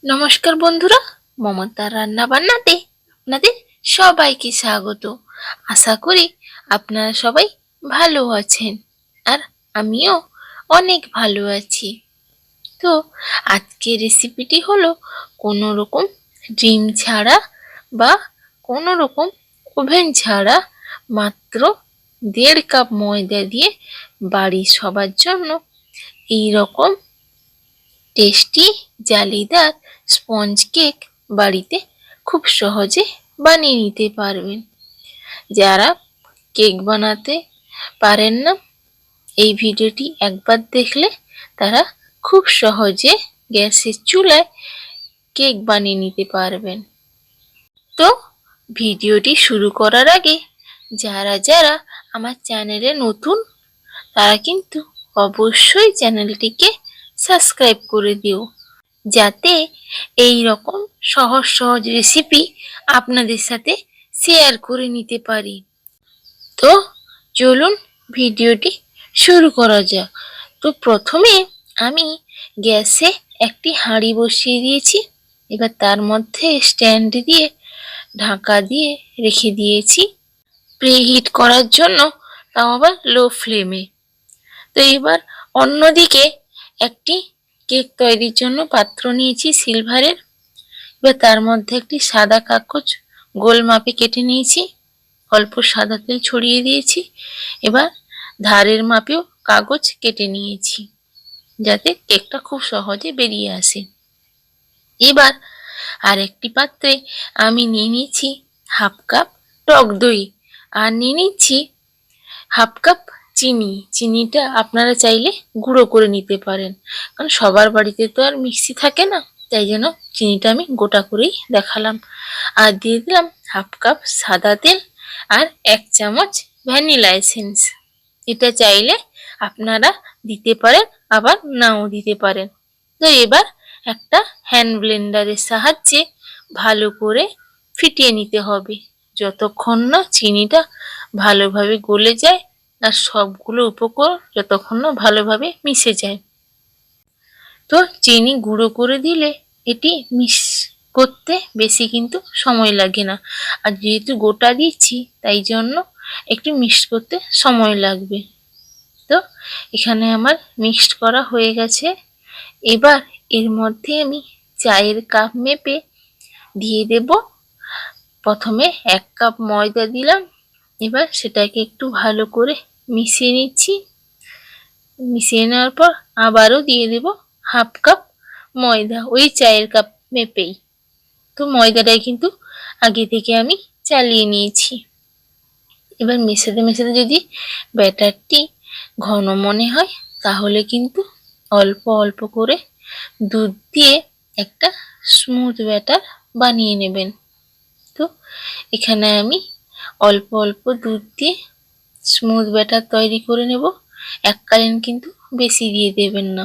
নমস্কার বন্ধুরা, মমতার রান্না বান্নাতে আপনাদের সবাইকে স্বাগত। আশা করি আপনারা সবাই ভালো আছেন, আর আমিও অনেক ভালো আছি। তো আজকের রেসিপিটি হলো কোনো রকম ডিম ছাড়া বা কোনো রকম ওভেন ছাড়া মাত্র 1.5 কাপ ময়দা দিয়ে বাড়ির সবার জন্য এই রকম টেস্টি জালিদার স্পঞ্জ কেক বাড়িতে খুব সহজে বানিয়ে নিতে পারবেন। যারা কেক বানাতে পারেন না, এই ভিডিওটি একবার দেখলে তারা খুব সহজে গ্যাসের চুলায় কেক বানিয়ে নিতে পারবেন। তো ভিডিওটি শুরু করার আগে যারা যারা আমার চ্যানেলে নতুন, তারা কিন্তু অবশ্যই চ্যানেলটিকে সাবস্ক্রাইব করে দিও, যাতে এই রকম সহজ সহজ রেসিপি আপনাদের সাথে শেয়ার করে নিতে পারি। তো চলুন ভিডিওটি শুরু করা যাক। তো প্রথমে আমি গ্যাসে একটি হাঁড়ি বসিয়ে দিয়েছি। এবার তার মধ্যে স্ট্যান্ড দিয়ে ঢাকা দিয়ে রেখে দিয়েছি প্রিহিট করার জন্য, তাও আবার লো ফ্লেমে। তো এবার অন্যদিকে একটি কেক তৈরির জন্য পাত্র নিয়েছি সিলভারের। এবার তার মধ্যে একটি সাদা কাগজ গোল মাপে কেটে নিয়েছি, অল্প সাদা তেল ছড়িয়ে দিয়েছি। এবার ধারের মাপেও কাগজ কেটে নিয়েছি, যাতে কেকটা খুব সহজে বেরিয়ে আসে। এবার আর একটি পাত্রে আমি নিয়ে নিচ্ছি 1/2 কাপ টক দই, আর নিয়ে নিচ্ছি 1/2 কাপ চিনি। চিনিটা আপনারা চাইলে গুঁড়ো করে নিতে পারেন, কারণ সবার বাড়িতে তো আর মিক্সি থাকে না, তাই জন্য চিনিটা আমি গোটা করেই দেখালাম। আর দিয়ে দিলাম 1/2 কাপ সাদা তেল আর 1 চামচ ভ্যানিলা এসেন্স। এটা চাইলে আপনারা দিতে পারেন, আবার নাও দিতে পারেন। তো এবার একটা হ্যান্ড ব্লেন্ডারের সাহায্যে ভালো করে ফিটিয়ে নিতে হবে, যতক্ষণ না চিনিটা ভালোভাবে গলে যায় আর সবগুলো উপকরণ যতক্ষণ না ভালোভাবে মিশে যায়। তো চিনি গুঁড়ো করে দিলে এটি মিক্স করতে বেশি কিন্তু সময় লাগে না, আর যেহেতু গোটা দিচ্ছি তাই জন্য একটু মিক্স করতে সময় লাগবে। তো এখানে আমার মিক্সড করা হয়ে গেছে। এবার এর মধ্যে আমি চায়ের কাপ মেপে দিয়ে দেব। প্রথমে 1 কাপ ময়দা দিলাম, এবার সেটাকে একটু ভালো করে মিশিয়ে নিচ্ছি। মিশিয়ে নেওয়ার পর আবারও দিয়ে দেব 1/2 কাপ ময়দা, ওই চায়ের কাপ মেপেই। তো ময়দাটাই কিন্তু আগে থেকে আমি চালিয়ে নিয়েছি। এবার মেশাতে মেশাতে যদি ব্যাটারটি ঘন মনে হয়, তাহলে কিন্তু অল্প অল্প করে দুধ দিয়ে একটা স্মুথ ব্যাটার বানিয়ে নেবেন। তো এখানে আমি অল্প অল্প দুধ দিয়ে স্মুথ ব্যাটার তৈরি করে নেব। এককালীন কিন্তু বেশি দিয়ে দেবেন না,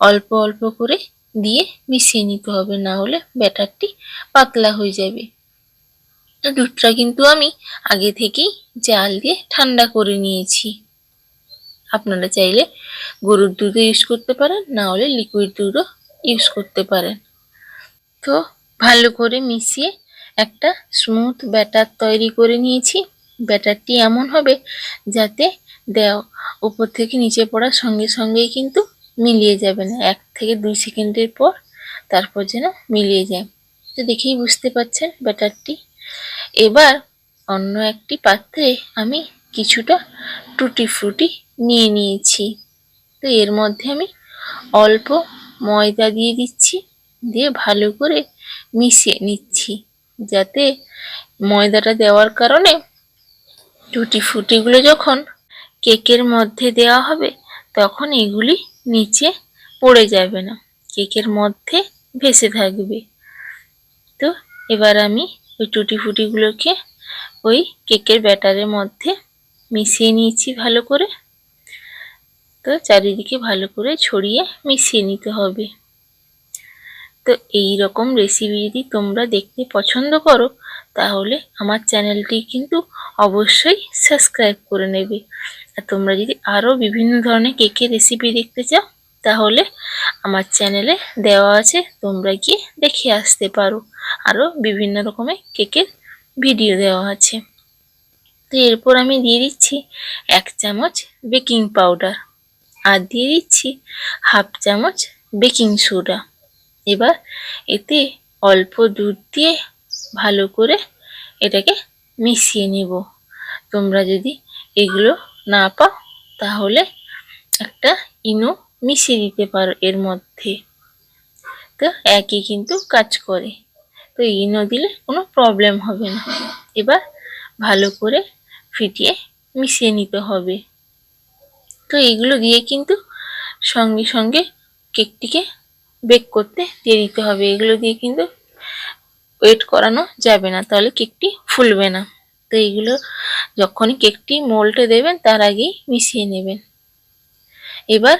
অল্প অল্প করে দিয়ে মিশিয়ে নিতে হবে, না হলে ব্যাটারটি পাতলা হয়ে যাবে। তো দুধটা কিন্তু আমি আগে থেকেই জাল দিয়ে ঠান্ডা করে নিয়েছি। আপনারা চাইলে গরুর দুধও ইউজ করতে পারেন, না হলে লিকুইড দুধও ইউজ করতে পারেন। তো ভালো করে মিশিয়ে একটা স্মুথ ব্যাটার তৈরি করে নিয়েছি। ব্যাটারটি এমন হবে যাতে উপর থেকে নিচে পড়ার সঙ্গে সঙ্গেই কিন্তু মিলিয়ে যাবে না, 1 থেকে 2 সেকেন্ডের পর তারপর যেন মিলিয়ে যায়। তো দেখেই বুঝতে পারছেন ব্যাটারটি। এবার অন্য একটি পাত্রে আমি কিছুটা টুটি ফ্রুটি নিয়ে নিয়েছি। তো এর মধ্যে আমি অল্প ময়দা দিয়ে দিচ্ছি, দিয়ে ভালো করে মিশিয়ে নিচ্ছি, যাতে ময়দাটা দেওয়ার কারণে টুটি ফ্রুটিগুলো যখন কেকের মধ্যে দেওয়া হবে তখন এগুলি নিচে পড়ে যাবে না, কেকের মধ্যে ভেসে থাকবে। তো এবার আমি ওই টুটি ফুটিগুলোকে ওই কেকের ব্যাটারের মধ্যে মিশিয়ে নিয়েছি ভালো করে। তো চারিদিকে ভালো করে ছড়িয়ে মিশিয়ে নিতে হবে। তো এই রকম রেসিপি যদি তোমরা দেখতে পছন্দ করো, তাহলে আমার চ্যানেলটি কিন্তু অবশ্যই সাবস্ক্রাইব করে নেবে। আর তোমরা যদি আরও বিভিন্ন ধরনের কেকের রেসিপি দেখতে চাও, তাহলে আমার চ্যানেলে দেওয়া আছে, তোমরা গিয়ে দেখে আসতে পারো। আরও বিভিন্ন রকমের কেকের ভিডিও দেওয়া আছে। তো এরপর আমি দিয়ে দিচ্ছি 1 চামচ বেকিং পাউডার আর দিয়ে দিচ্ছি 1/2 চামচ বেকিং সোডা। এবার এতে অল্প দুধ দিয়ে ভালো করে এটাকে মিশিয়ে নেব। তোমরা যদি এগুলো না পাও তাহলে একটা ইনো মিশিয়ে দিতে পারো এর মধ্যে, তো একই কিন্তু কাজ করে। তো ইনো দিলে কোনো প্রবলেম হবে না। এবার ভালো করে ফিটিয়ে মিশিয়ে নিতে হবে। তো এগুলো দিয়ে কিন্তু সঙ্গে সঙ্গে কেকটিকে বেক করতে দিয়ে দিতে হবে। এগুলো দিয়ে কিন্তু ওয়েট করানো যাবে না, তাহলে কেকটি ফুলবে না। তো এইগুলো যখনই কেকটি মোল্ডে দেবেন তার আগেই মিশিয়ে নেবেন। এবার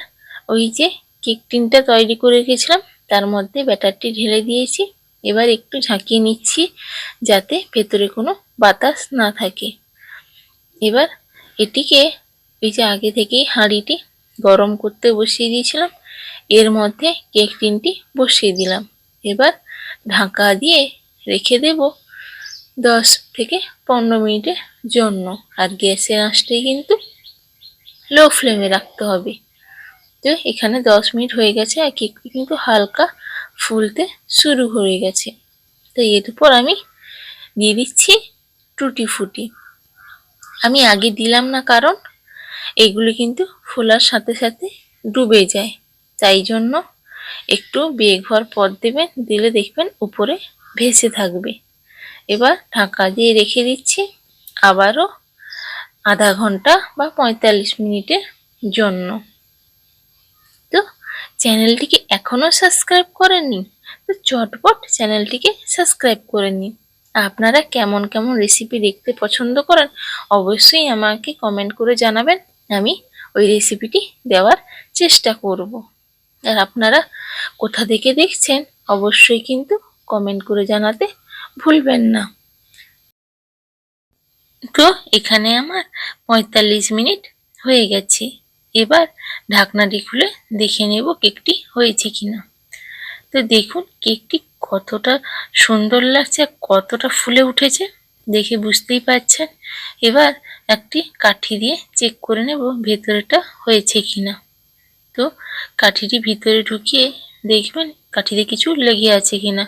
ওই যে কেক টিনটা তৈরি করে রেখেছিলাম তার মধ্যে ব্যাটারটি ঢেলে দিয়েছি। এবার একটু ঝাঁকিয়ে নিচ্ছি যাতে ভেতরে কোনো বাতাস না থাকে। এবার এটিকে এই যে আগে থেকেই হাঁড়িটি গরম করতে বসিয়ে দিয়েছিলাম, এর মধ্যে কেক টিনটি বসিয়ে দিলাম। এবার ঢাকা দিয়ে রেখে দেব 10 থেকে 15 মিনিটের জন্য। আর গ্যাসের আঁচটাই কিন্তু লো ফ্লেমে রাখতে হবে। তো এখানে 10 মিনিট হয়ে গেছে আর কেকটি কিন্তু হালকা ফুলতে শুরু হয়ে গেছে। তো এরপর আমি দিয়ে দিচ্ছি টুটি ফুটি। আমি আগে দিলাম না কারণ এগুলো কিন্তু ফোলার সাথে সাথে ডুবে যায়, তাই জন্য একটু বেঘর পর দেবেন, দিলে দেখবেন উপরে ভেসে থাকবে। এবার ঢাকা দিয়ে রেখে দিচ্ছি আবারও আধা ঘন্টা বা 45 মিনিটের জন্য। তো চ্যানেলটিকে এখনো সাবস্ক্রাইব করেননি তো চটপট চ্যানেলটিকে সাবস্ক্রাইব করে নিন। আপনারা কেমন কেমন রেসিপি দেখতে পছন্দ করেন অবশ্যই আমাকে কমেন্ট করে জানাবেন, আমি ওই রেসিপিটি দেওয়ার চেষ্টা করব। আর আপনারা কোথা থেকে দেখছেন অবশ্যই কিন্তু কমেন্ট করে জানাতে ভুলবেন না। তো এখানে আমার 45 মিনিট হয়ে গেছে। এবার ঢাকনাটি খুলে দেখে নেব কেকটি হয়েছে কিনা। তো দেখুন কেকটি কতটা সুন্দর লাগছে, কতটা ফুলে উঠেছে দেখে বুঝতেই পারছেন। এবার একটি কাঠি দিয়ে চেক করে নেব ভেতরেটা হয়েছে কিনা। তো কাঠিটি ভিতরে ঢুকিয়ে দেখবেন কাঠিতে কিছু লেগে আছে কিনা।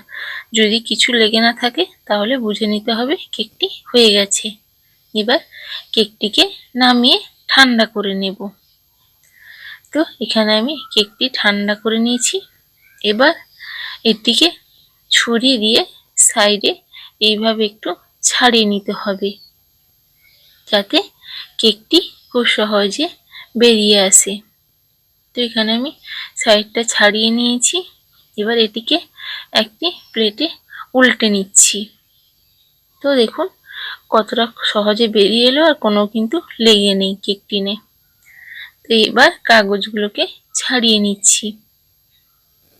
যদি কিছু লেগে না থাকে তাহলে বুঝে নিতে হবে কেকটি হয়ে গেছে। এবার কেকটিকে নামিয়ে ঠান্ডা করে নেব। তো এখানে আমি কেকটি ঠান্ডা করে নিয়েছি। এবার এটিকে ছুরি দিয়ে সাইডে এইভাবে একটু ছাড়িয়ে নিতে হবে যাতে কেকটি খুব সহজে বেরিয়ে আসে। তো এখানে আমি সাইডটা ছাড়িয়ে নিয়েছি। এবার এটিকে একটি প্লেটে উল্টে নিচ্ছি। তো দেখুন কতটা সহজে বেরিয়ে এলো আর কোনো কিন্তু লেগে নেই কেক টিনে। তো এবার কাগজগুলোকে ছাড়িয়ে নিচ্ছি।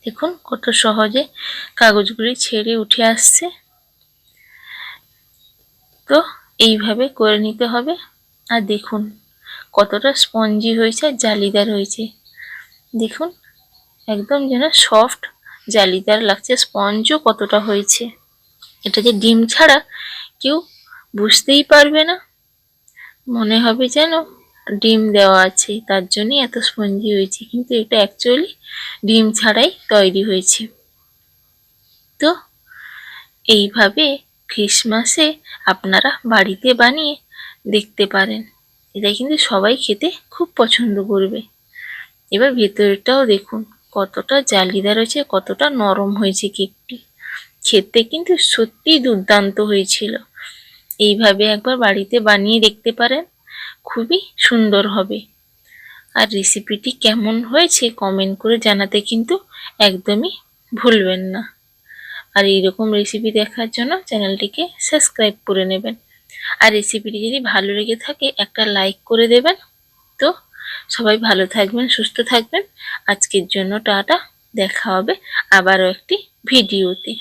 দেখুন কত সহজে কাগজগুলি ছেড়ে উঠে আসছে। তো এইভাবে করে নিতে হবে। আর দেখুন কতটা স্পঞ্জি হয়েছে আর জালিদার হয়েছে। দেখুন একদম যেন সফট জালিদার লাগছে, স্পঞ্জও কতটা হয়েছে। এটা যে ডিম ছাড়া কেউ বুঝতেই পারবে না, মনে হবে যেন ডিম দেওয়া আছে, তার জন্যই এত স্পঞ্জি হয়েছে, কিন্তু এটা অ্যাকচুয়ালি ডিম ছাড়াই তৈরি হয়েছে। তো এইভাবে ক্রিসমাসে আপনারা বাড়িতে বানিয়ে দেখতে পারেন, এটা কিন্তু সবাই খেতে খুব পছন্দ করবে। এবার ভেতরটাও দেখুন কতটা জালিদার হয়েছে, কতটা নরম হয়েছে কেকটি, খেতে কিন্তু সত্যি দুর্দান্ত হয়েছিল। এইভাবে একবার বাড়িতে বানিয়ে দেখতে পারেন, খুবই সুন্দর হবে। আর রেসিপিটি কেমন হয়েছে কমেন্ট করে জানাতে কিন্তু একদমই ভুলবেন না। আর এইরকম রেসিপি দেখার জন্য চ্যানেলটিকে সাবস্ক্রাইব করে নেবেন। আর রেসিপিটি যদি ভালো লেগে থাকে একটা লাইক করে দেবেন। তো সবাই ভালো থাকবেন, সুস্থ থাকবেন। আজকের জন্য টাটা, দেখা হবে আবারও একটি ভিডিওতে।